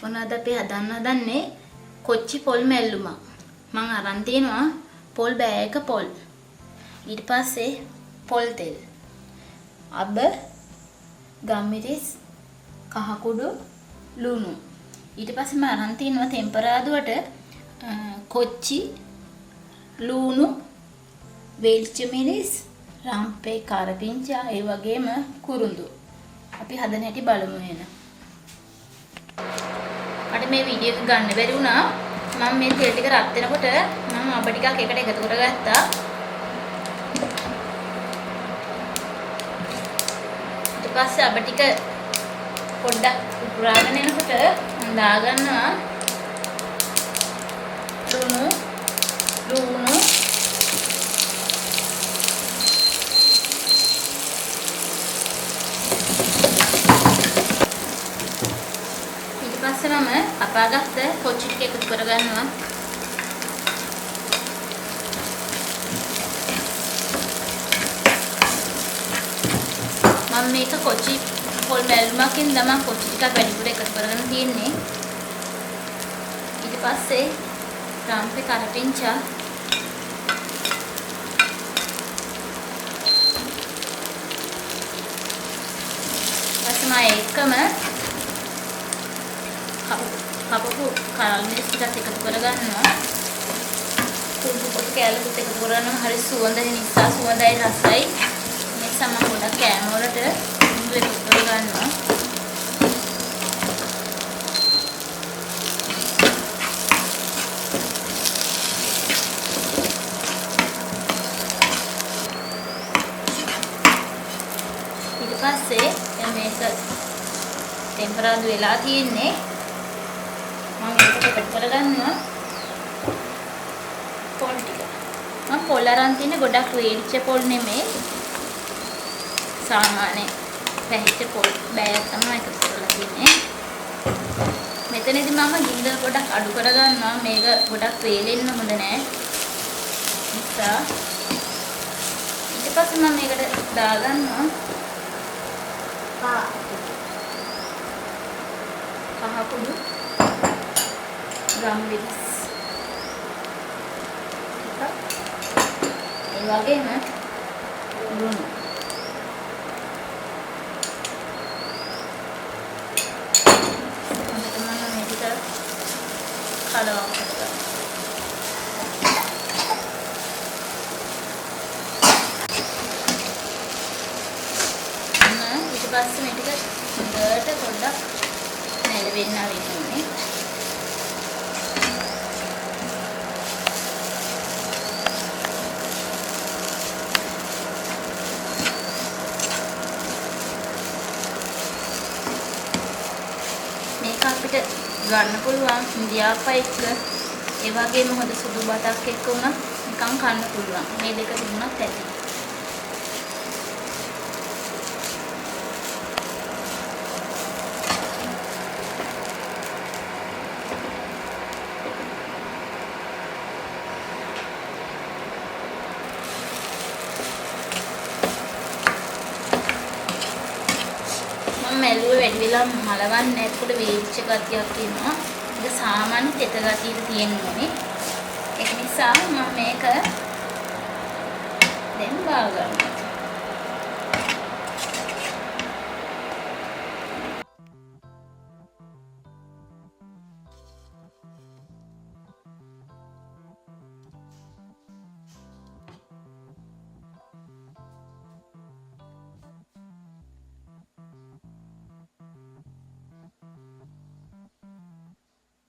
මොනවද අපි හදන්නේ කොච්චි පොල් මැල්ලුමක්. මම අරන් තිනවා පොල් බෑයක පොල්. ඊට පස්සේ පොල් තෙල්. අබ ගම්මිරිස් කහ කුඩු ලුණු. ඊට පස්සේ මම අරන් තිනවා ටෙම්පරාදුවට කොච්චි ලුණු වෙල්ච මිරිස් රම්පේ කරපිංචා ඒ වගේම කුරුඳු. අපි හදන හැටි බලමු එන. මට මේ වීඩියෝ එක ගන්න බැරි වුණා. මම මේ තෙල් ටික රත් වෙනකොට මම අබ ටිකක් එකට එකතු කරගත්තා. ඊට පස්සේ අබ ටික පොඩ්ඩක් උරාගෙන එනකොට මම දාගන්නවා ලුණු මම අපාගත්ත කොච්චි ටික එකතු කරගන්නවා. මම මේක කොච්චි පොල් මැල්ලුමකින් තමයි කොච්චි ටිකක් වැඩිපුර එකතු කරගෙන තියෙන්නේ. ඊට පස්සේ රම්පේ කරපිංචා පස්සේ එකම කපපු කරල් මිරිස් ටිකත් එකතු කරගන්නවා. කුඩු පොඩි කෑල්ලකුත් එකතු කරගන්නවා. හරි සුවඳ නිසා සුවඳයි රසයි. මේ සම පොඩක් කෑම වලට කුඩු එකතු කරගන්නවා. ඊට පස්සේ දැන් මේක ටෙම්පරාදු වෙලා තියෙන්නේ. මම ඒක එකතු කරගන්නවා පොල් ටික. මම පොල් අරන් තියෙන්නේ ගොඩක් වේලිච්ච පොල් නෙමෙයි. සාමාන්‍ය පැහිච්ච පොල් බෑයක් තමයි එකතු කරලා තියෙන්නේ. මෙතනදී මම ගින්දර ගොඩක් අඩු කරගන්නවා. මේක ගොඩක් වේලෙන්න හොඳ නෑ. නිසා ඊට පස්සේ මම මේකට දාගන්නවා කහ කුඩු ගම්මිරිස් ටිකක් ඒ වගේම ලුණු. හොඳට මම මේක කලවම් කරගන්නවා. ඊට පස්සේ මේ ටික හොඳට පොඩ්ඩක් නැලවෙන්න වෙන්නේ. මේක අපිට ගන්න පුළුවන් ඉන්දියාප්ප එක්ක ඒ වගේම හොඳ සුදු බතක් එක්ක උනත් නිකන් කන්න පුළුවන්. මේ දෙක තිබුණත් ඇති. මැල්ලුවේ වැඩි වෙලා මලවන්නේ නැත්කොට වේවිච්ච ගතියක් තියෙනවා. ඒක සාමාන්‍ය තෙත ගතියක තියෙන්නේ. ඒක නිසා මම මේක දැන් බා ගන්නවා.